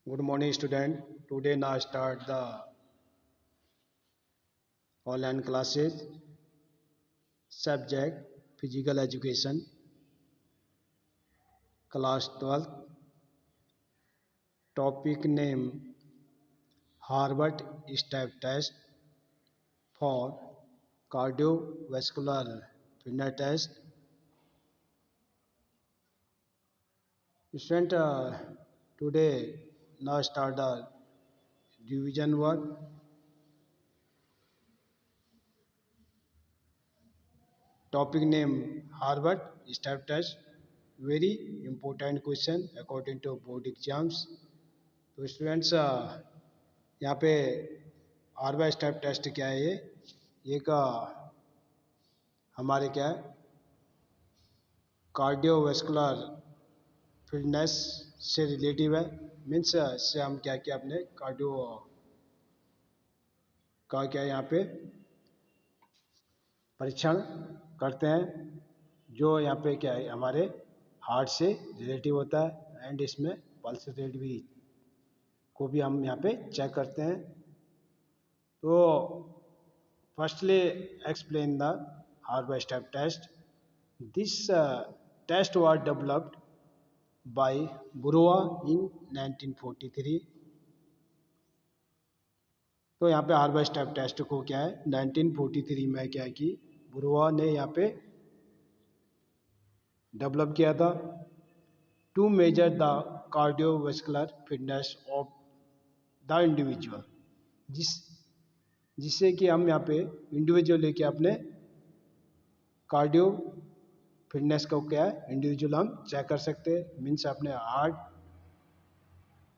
Good morning, student. Today now start the online classes. Subject physical education, class 12th. Topic name Harvard step test for cardiovascular fitness test. Student, today now start the division 1. Topic name Harvard step test. Very important question according to board exams. तो students यहाँ पे आरवा step test क्या है ये का हमारे क्या है कार्डियोवैस्कुलर फिटनेस से रिलेटिव है। मीन्स से हम क्या क्या अपने कार्डियो का क्या यहाँ पे परीक्षण करते हैं जो यहाँ पे क्या है हमारे हार्ट से रिलेटिव होता है एंड इसमें पल्स रेट भी को भी हम यहाँ पे चेक करते हैं। तो firstly explain the Harvard step test. This test was developed by Burua in 1943. तो यहाँ पे हार्वा स्टेप टेस्ट को क्या है 1943 में क्या है कि बुरुआ ने यहाँ पे डेवलप किया था to measure the cardiovascular fitness of the individual, जिससे कि हम यहाँ पे इंडिविजुअल लेके अपने कार्डियो फिटनेस को क्या है इंडिविजुअल हम चेक कर सकते हैं। मीन्स अपने हार्ट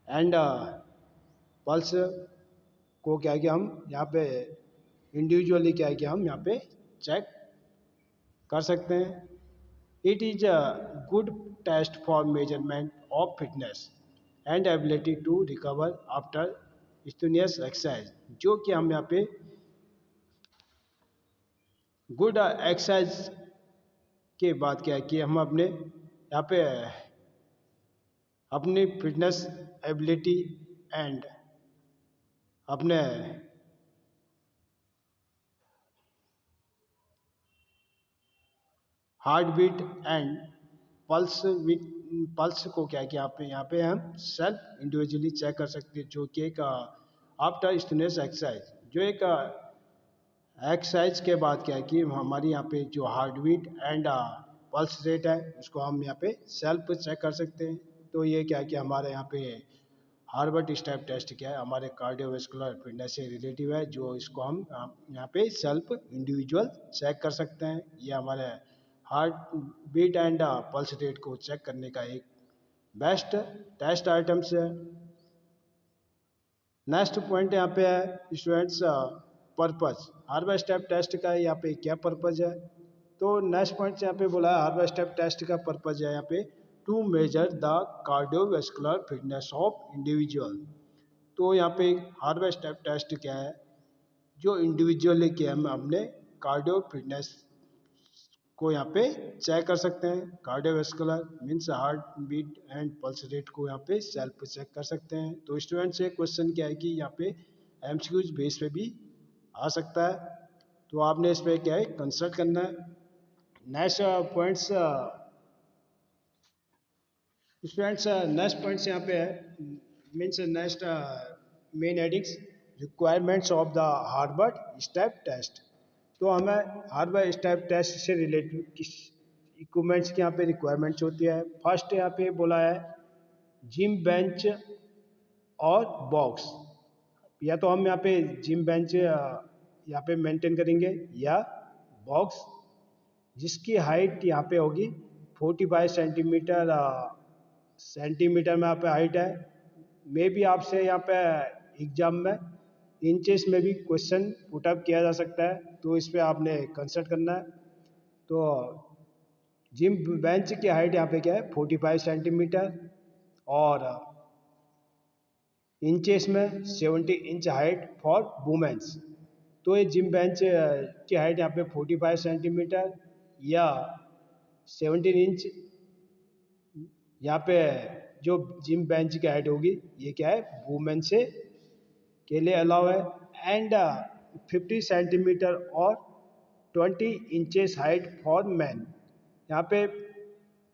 एंड पल्स को क्या है कि हम यहाँ पे इंडिविजुअली क्या है कि हम यहाँ पे चेक कर सकते हैं। It is a good test for measurement of fitness and ability to recover after strenuous exercise, जो कि हम यहाँ पे गुड एक्सरसाइज के बाद क्या है कि हम अपने यहाँ पे अपनी फिटनेस एबिलिटी एंड अपने हार्ट बीट एंड पल्स को क्या कि यहाँ पे हम सेल्फ इंडिविजुअली चेक कर सकते हैं, जो कि एक आफ्टर स्टिमुलस एक्सरसाइज, जो एक एक्सरसाइज के बाद क्या है कि हमारी यहाँ पे जो heart beat and pulse rate है उसको हम यहाँ पे सेल्फ चेक कर सकते हैं। तो ये क्या है कि हमारे यहाँ पे हार्वर्ड स्टेप टेस्ट क्या है हमारे कार्डियोवैस्कुलर फिटनेस से रिलेटिव है, जो इसको हम यहाँ पे सेल्फ इंडिविजुअल चेक कर सकते हैं। ये हमारे heart beat and pulse rate को चेक करने का एक बेस्ट टेस्ट आइटम्स है। नेक्स्ट पॉइंट यहाँ पे है students purpose. Harvard step test का यहाँ पे क्या पर्पज है, तो नेक्स्ट पॉइंट यहाँ पे बोला है हार्वर्ड स्टेप टेस्ट का पर्पज है यहाँ पे to measure the cardiovascular fitness of individual. तो यहाँ पे हार्वर्ड स्टेप टेस्ट क्या है, जो इंडिविजुअली क्या हम अपने कार्डियो फिटनेस को यहाँ पे चेक कर सकते हैं। Cardiovascular means heart beat and pulse rate को यहाँ पे सेल्फ चेक कर सकते हैं। तो स्टूडेंट से क्वेश्चन क्या है कि यहाँ पे एमसीक्यूज बेस पे भी आ सकता है, तो आपने इस पर क्या है कंसल्ट करना है। Next points students next points यहाँ पे है means next main headings requirements of the Harvard step test. तो हमें हार्वर्ड स्टेप टेस्ट से रिलेटेड किस इक्विपमेंट्स की यहाँ पे रिक्वायरमेंट्स होती है। फर्स्ट यहाँ पे बोला है जिम बेंच और बॉक्स, या तो हम यहाँ पे जिम बेंच यहाँ पे मेंटेन करेंगे या बॉक्स जिसकी हाइट यहाँ पे होगी 45 सेंटीमीटर में यहाँ पे हाइट है। मे भी आपसे यहाँ पे एग्जाम में इंचेस में भी क्वेश्चन पुटअप किया जा सकता है, तो इस पर आपने कंसल्ट करना है। तो जिम बेंच की हाइट यहाँ पे क्या है 45 सेंटीमीटर और इंचेस में 70 इंच हाइट फॉर वुमेन्स। तो ये जिम बेंच की हाइट यहाँ पे 45 सेंटीमीटर या 17 इंच यहाँ पे जो जिम बेंच की हाइट होगी ये क्या है वुमेन से के लिए अलाउ है। एंड 50 सेंटीमीटर और 20 इंचेस हाइट फॉर मैन। यहाँ पे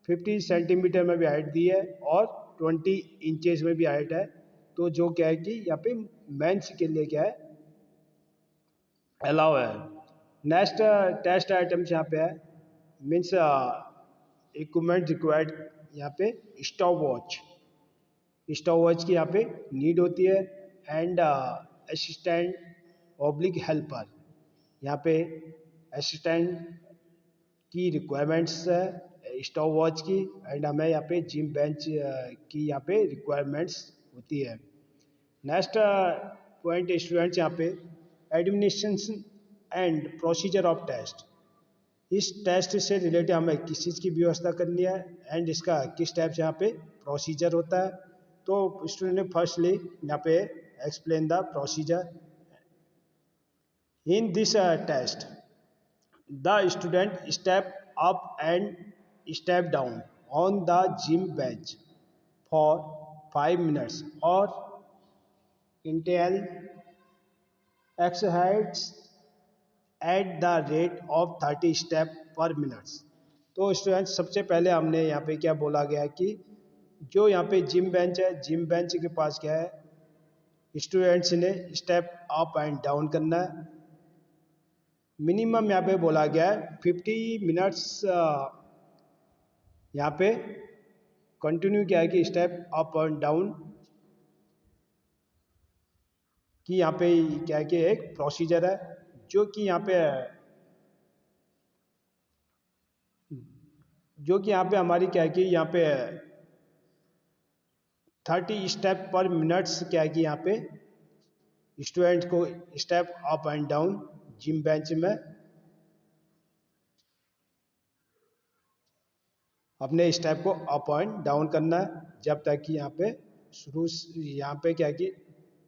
50 सेंटीमीटर में भी हाइट दी है और 20 इंचेस में भी हाइट है। तो जो क्या है कि यहाँ पे मेंस के लिए क्या है अलाउ है। नेक्स्ट टेस्ट आइटम्स यहाँ पे है मीन्स इक्विपमेंट रिक्वायर्ड। यहाँ पे स्टॉप वॉच, स्टॉप वॉच की यहाँ पे नीड होती है। एंड असिस्टेंट ऑब्लिक हेल्पर, यहाँ पे असिस्टेंट की रिक्वायरमेंट्स है स्टॉप वॉच की। एंड हमें यहाँ पे जिम बेंच की यहाँ पे रिक्वायरमेंट्स होती है। नेक्स्ट पॉइंट स्टूडेंट्स यहाँ पे administration and procedure of test. इस टेस्ट से रिलेटेड हमें किस चीज़ की व्यवस्था करनी है एंड इसका किस टाइप से यहाँ पे प्रोसीजर होता है। तो स्टूडेंट ने फर्स्टली यहाँ पे explain the procedure in this test. The student step up and step down on the gym bench for 5 minutes और until exercise at the rate of 30 step per minutes. तो students सबसे पहले हमने यहाँ पे क्या बोला गया कि जो यहाँ पे जिम बेंच है, जिम बेंच के पास क्या है स्टूडेंट्स ने स्टेप अप एंड डाउन करना है। मिनिमम यहाँ पे बोला गया है 50 मिनट्स यहाँ पे कंटिन्यू किया है कि स्टेप अप एंड डाउन की यहाँ पे क्या है कि एक प्रोसीजर है जो कि यहाँ पे हमारी क्या है कि यहाँ पे 30 स्टेप पर मिनट्स क्या है कि यहाँ पे स्टूडेंट को step up and down gym bench में अपने स्टेप को अप एंड डाउन करना है जब तक कि यहाँ पे यहाँ पे क्या है कि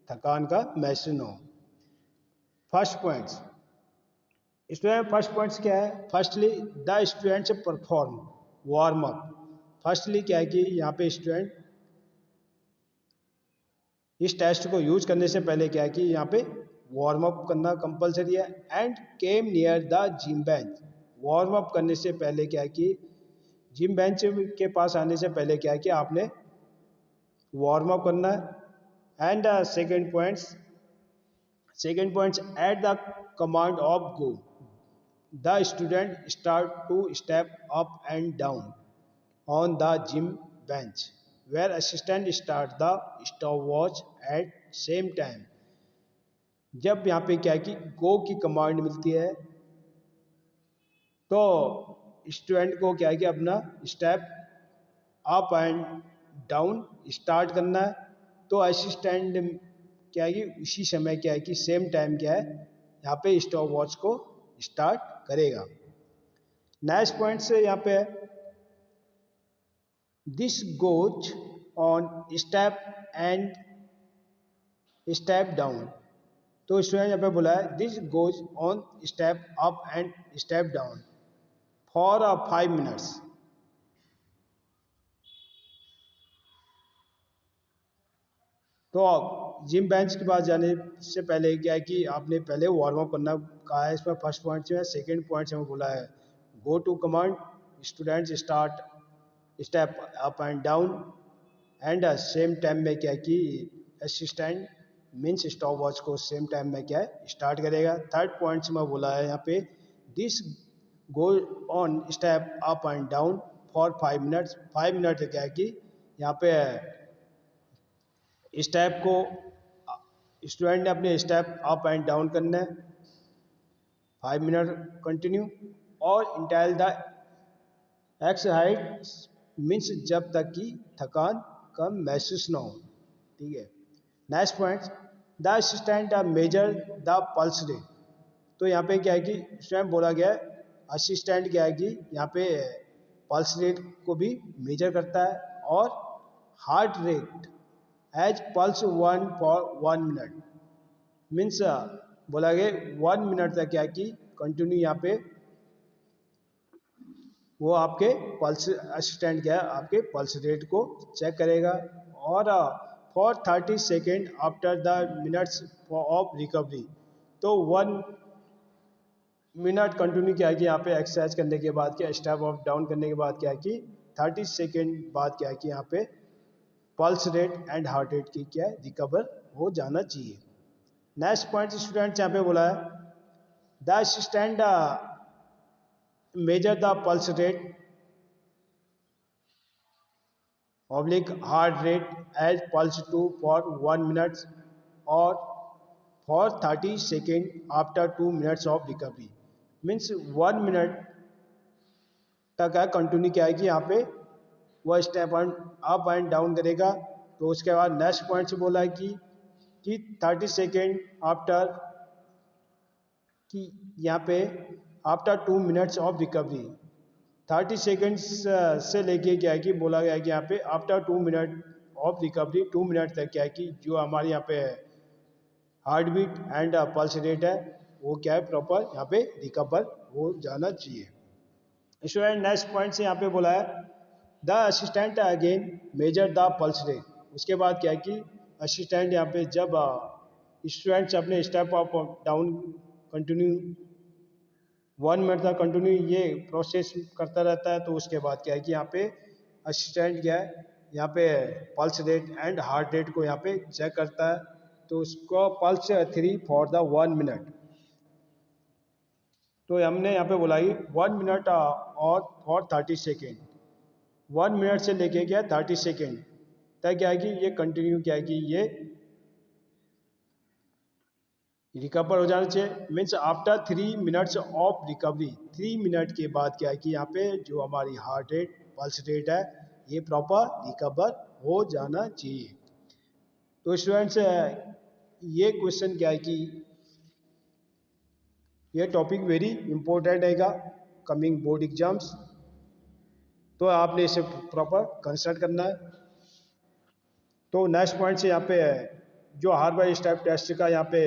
थकान का महसूस न हो। First points student, first points क्या है, firstly the students perform warm up. Firstly क्या है कि यहाँ पे स्टूडेंट इस टेस्ट को यूज करने से पहले क्या है कि यहाँ पे वार्म अप करना कंपलसरी है। And came near the gym bench, warm up करने से पहले क्या है कि जिम बेंच के पास आने से पहले क्या है कि आपने वार्म अप करना है। And second points at the command of go the student start to step up and down on the gym bench where assistant start the stopwatch at same time. जब यहाँ पे क्या है कि गो की कमांड मिलती है तो स्टूडेंट को क्या है कि अपना step up and down start करना है। तो असिस्टेंट क्या है कि उसी समय क्या है कि सेम टाइम क्या है यहाँ पे स्टॉप वॉच को स्टार्ट करेगा। नेक्स्ट पॉइंट से यहाँ पे this goes on step and step down. तो स्टूडेंट यहाँ पे बोला है this goes on step up and step down for 5 minutes। तो जिम बेंच के पास जाने से पहले क्या है कि आपने पहले वार्म अप करना कहा है इसमें फर्स्ट पॉइंट में। सेकेंड पॉइंट से बोला है go to command students start step up and down and same time में क्या है कि असिस्टेंट मीन्स स्टॉप वॉच को सेम टाइम में क्या है स्टार्ट करेगा। थर्ड पॉइंट में बोला है यहाँ पे this go on step up and down for 5 minutes। 5 minute क्या है कि यहाँ पे स्टेप को स्टूडेंट ने अपने स्टेप अप एंड डाउन करना है 5 मिनट कंटिन्यू और इंटाइल द एक्सरसाइज मीन्स जब तक कि थकान कम महसूस ना हो। ठीक है। Next point the assistant measure the pulse rate. तो यहाँ पे क्या है कि स्वयं बोला गया है असिस्टेंट क्या है कि यहाँ पे पल्स रेट को भी मेजर करता है और heart rate as pulse 1 for 1 minute। Means बोला गया 1 minute तक क्या है कि कंटिन्यू यहाँ पे वो आपके पल्स असिस्टेंट क्या है आपके पल्स रेट को चेक करेगा। और for 30 second after the minutes of recovery, तो 1 मिनट कंटिन्यू क्या है कि यहाँ पे एक्सरसाइज करने के बाद क्या स्टेप ऑफ डाउन करने के बाद क्या है कि 30 सेकेंड बाद क्या है कि यहाँ पे pulse rate and heart rate की क्या है रिकवर हो जाना चाहिए। नेक्स्ट पॉइंट स्टूडेंट यहाँ पे बोला है the assistant measure the pulse rate oblique heart rate as pulse 2 for 1 minute or for 30 seconds after 2 minutes of recovery। Means 1 minute तक है कंटिन्यू क्या है कि यहाँ पे वह स्टेप अप एंड डाउन करेगा। तो उसके बाद नेक्स्ट पॉइंट से बोला है कि 30 सेकेंड आफ्टर कि यहाँ पे after 2 minutes of recovery 30 seconds से लेके क्या है कि बोला गया है कि यहाँ पे after 2 minute of recovery 2 minute तक क्या है कि जो हमारे यहाँ पे heart beat and pulse rate है वो क्या है प्रॉपर यहाँ पे रिकवर हो जाना चाहिए। स्टूडेंट नेक्स्ट पॉइंट से यहाँ पे बोला है the assistant again measure the pulse rate. उसके बाद क्या है कि असिस्टेंट यहाँ पे जब स्टूडेंट्स अपने step up down continue 1 minute तक कंटिन्यू ये प्रोसेस करता रहता है। तो उसके बाद क्या है कि यहाँ पे असिस्टेंट क्या है यहाँ पे pulse rate and heart rate को यहाँ पे चेक करता है। तो उसको पल्स 3 फॉर द 1 मिनट। तो हमने यहाँ पे बोला कि 1 मिनट और फॉर 30 सेकेंड 1 मिनट से लेके क्या 30 सेकेंड तक क्या है कि ये कंटिन्यू क्या है कि ये रिकवर हो जाना चाहिए। Means after 3 minutes of recovery 3 minute के बाद क्या है कि यहाँ पे जो हमारी हार्ट रेट पल्स रेट है ये प्रॉपर रिकवर हो जाना चाहिए। तो स्टूडेंट्स ये क्वेश्चन क्या है कि ये टॉपिक वेरी इंपॉर्टेंट रहेगा कमिंग बोर्ड एग्जाम्स। तो आपने इसे प्रॉपर कंसल्ट करना है। तो नेक्स्ट पॉइंट से यहाँ पे जो हार बाय स्टेप टेस्ट का यहाँ पे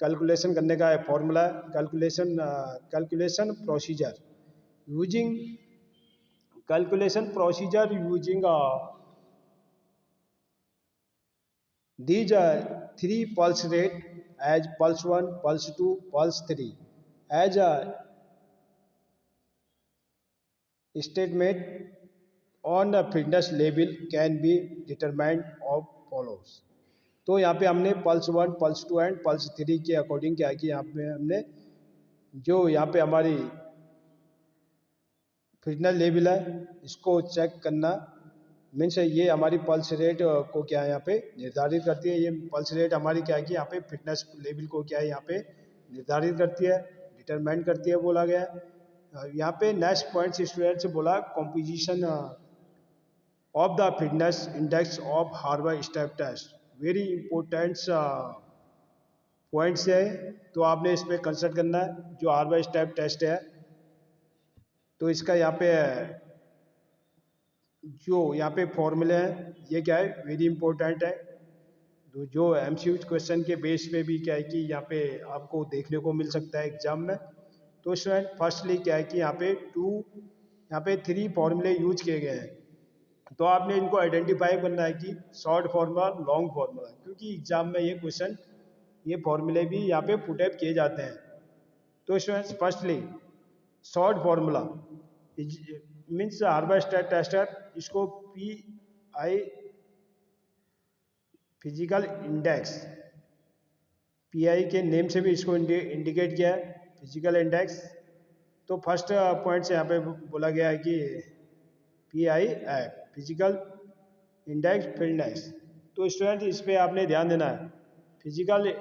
कैलकुलेशन करने का फॉर्मूला है calculation procedure using these 3 pulse rate as pulse 1 pulse 2 pulse 3 as a statement on a fitness level can be determined of follows। तो यहाँ पे हमने पल्स 1 पल्स 2 एंड पल्स 3 के अकॉर्डिंग क्या है कि यहाँ पे हमने जो यहाँ पे हमारी फिटनेस लेवल है इसको चेक करना। मीन्स ये हमारी पल्स रेट को क्या है यहाँ पे निर्धारित करती है। ये पल्स रेट हमारी क्या है कि यहाँ पे फिटनेस लेवल को क्या है यहाँ पे निर्धारित करती है डिटरमाइन करती है बोला गया है। यहाँ पे नेक्स्ट पॉइंट स्टूडेंट से बोला composition of the fitness index of Harvard step test very important points है। तो आपने इस पर कंसल्ट करना है जो हार्वर्ड स्टेप टेस्ट है। तो इसका यहाँ पे जो यहाँ पे फॉर्मूले हैं ये क्या है वेरी इंपॉर्टेंट है। तो जो एमसीक्यू क्वेश्चन के बेस पे भी क्या है कि यहाँ पे आपको देखने को मिल सकता है एग्जाम में। तो स्टूडेंट फर्स्टली क्या है कि यहाँ पे 3 फॉर्मूले यूज किए गए हैं। तो आपने इनको आइडेंटिफाई करना है कि शॉर्ट फॉर्मूला लॉन्ग फॉर्मूला, क्योंकि एग्जाम में ये क्वेश्चन ये फॉर्मूले भी यहाँ पे पुटअप किए जाते हैं। तो students firstly short formula means Harvard step tester इसको PI फिजिकल इंडेक्स PI के नेम से भी इसको इंडिकेट किया है फिजिकल इंडेक्स। तो फर्स्ट पॉइंट से यहाँ पे बोला गया है कि PI फिजिकल इंडेक्स फिटनेस। तो स्टूडेंट इस पे आपने ध्यान देना है। फिजिकल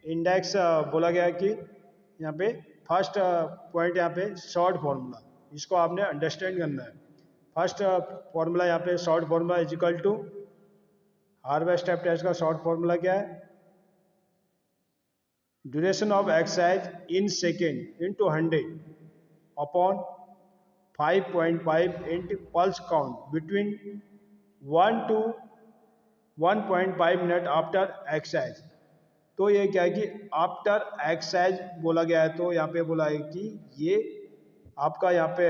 इंडेक्स बोला गया है कि यहाँ पे फर्स्ट पॉइंट यहाँ पे शॉर्ट फॉर्मूला इसको आपने अंडरस्टैंड करना है। फर्स्ट फॉर्मूला यहाँ पे short formula is equal to Harvard step test का शॉर्ट फॉर्मूला क्या है duration of exercise in second into 100 upon 5.5 into pulse count between 1 to 1.5 minute after exercise. तो ये क्या है कि आफ्टर एक्सरसाइज बोला गया है। तो यहाँ पे बोला है कि ये आपका यहाँ पे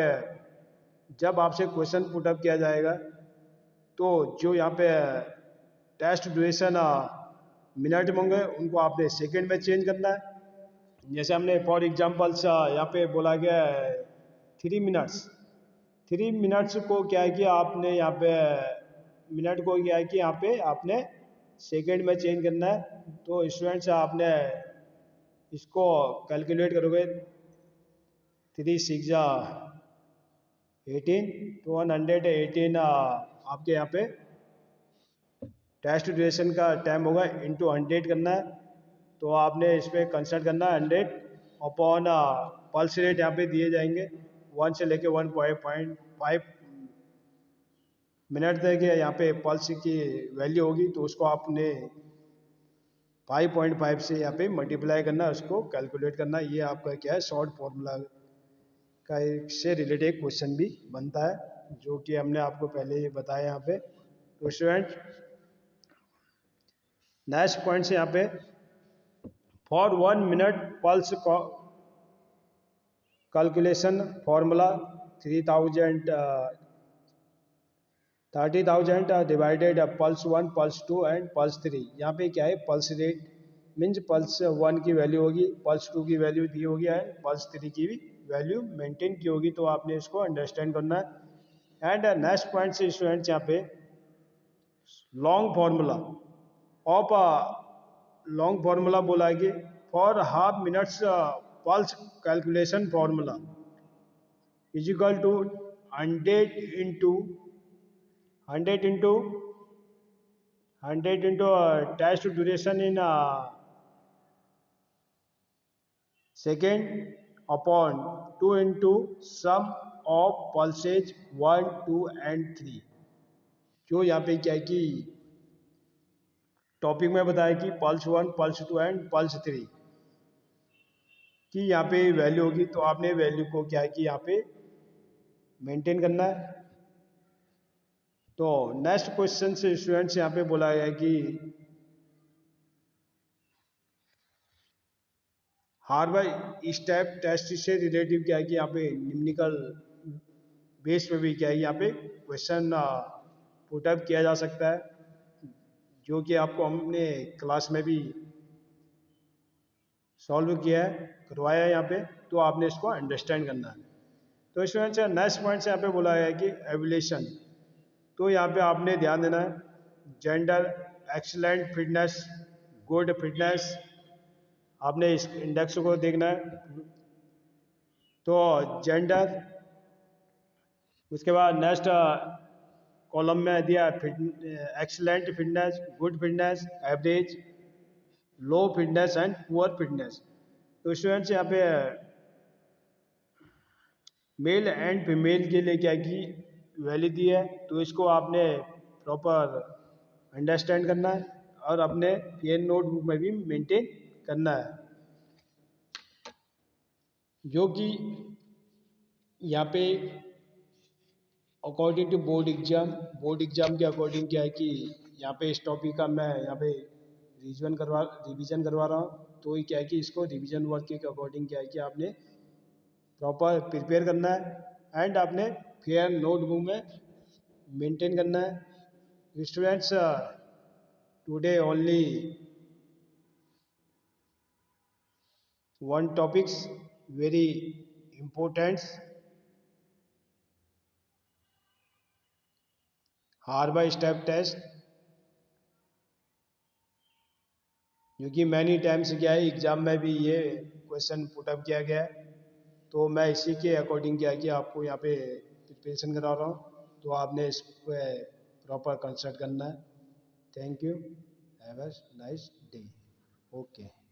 जब आपसे क्वेश्चन पुटअप किया जाएगा तो जो यहाँ पे टेस्ट ड्यूरेशन मिनट में होंगे उनको आपने सेकंड में चेंज करना है। जैसे हमने फॉर एग्जांपल्स यहाँ पे बोला गया है 3 मिनट्स। 3 मिनट्स को क्या है कि आपने यहाँ पे मिनट को क्या है कि यहाँ पे आपने सेकंड में चेंज करना है। तो स्टूडेंट्स आपने इसको कैलकुलेट करोगे 3 6 18 तो 118 आपके यहाँ पे टेस्ट ड्यूरेशन का टाइम होगा इंटू 100 करना है। तो आपने इसमें कंसल्ट करना है 100 अपॉन पल्स रेट यहाँ पे दिए जाएंगे 1 से लेके 1.5 मिनट तक यहाँ पे पल्स की वैल्यू होगी। तो उसको आपने 5.5 से यहाँ पे मल्टीप्लाई करना है, उसको कैलकुलेट करना है। ये आपका क्या है शॉर्ट फॉर्मूला का एक से रिलेटेड क्वेश्चन भी बनता है जो कि हमने आपको पहले ही बताया यहाँ पे। तो स्टूडेंट नेक्स्ट पॉइंट से यहाँ पे for 1 minute pulse calculation formula 30,000 divided pulse 1 pulse 2 and pulse 3। यहाँ पे क्या है पल्स रेट मीन्स पल्स 1 की वैल्यू होगी, पल्स 2 की वैल्यू दी होगी एंड पल्स 3 की भी वैल्यू मेंटेन की होगी। तो आपने इसको अंडरस्टैंड करना है। एंड नेक्स्ट पॉइंट से स्टूडेंट्स यहाँ पे long formula of long formula बोला है कि for half minutes pulse calculation formula is equal to 100 into 100 into test duration in second upon 2 into sum of pulses 1 2 and 3। जो यहाँ पे क्या है कि टॉपिक में बताया कि पल्स 1 पल्स 2 एंड पल्स 3 की यहाँ पे वैल्यू होगी। तो आपने वैल्यू को क्या है कि यहाँ पे मेंटेन करना है। तो नेक्स्ट क्वेश्चन से स्टूडेंट्स यहाँ पे बोला गया है कि हार्वर्ड स्टेप टेस्ट से रिलेटिव क्या है कि यहाँ पे न्यूमेरिकल बेस पे भी क्या है यहाँ पे क्वेश्चन पुटअप किया जा सकता है जो कि आपको हमने क्लास में भी सॉल्व किया है, करवाया है यहाँ पे। तो आपने इसको अंडरस्टैंड करना है। तो स्टूडेंट्स नेक्स्ट पॉइंट से यहाँ पे बोला गया है कि एवोल्यूशन। तो यहाँ पे आपने ध्यान देना है gender, excellent fitness, good fitness, आपने इस इंडेक्स को देखना है। तो जेंडर, उसके बाद नेक्स्ट कॉलम में दिया excellent fitness, good fitness, average, low fitness and poor fitness. तो स्टूडेंट्स यहाँ पे मेल एंड फीमेल के लिए क्या की वैल्यू दी है। तो इसको आपने प्रॉपर अंडरस्टैंड करना है और अपने पेन नोटबुक में भी मेंटेन करना है। जो कि यहाँ पे अकॉर्डिंग टू बोर्ड एग्जाम के अकॉर्डिंग क्या है कि यहाँ पे इस टॉपिक का मैं यहाँ पे रिवीजन करवा रहा हूँ। तो ये क्या है कि इसको रिवीजन वर्क के अकॉर्डिंग क्या है कि आपने प्रॉपर प्रिपेयर करना है एंड आपने फेयर नोटबुक में मेंटेन करना है। Students today only one topics very important, Harvard step test, क्योंकि मैनी टाइम्स क्या है एग्जाम में भी ये क्वेश्चन पुटअप किया गया है। तो मैं इसी के अकॉर्डिंग क्या है कि आपको यहाँ पे प्रिपरेशन करा रहा हूँ। तो आपने इस पर प्रॉपर कंसल्ट करना है। Thank you, have a nice day. Okay.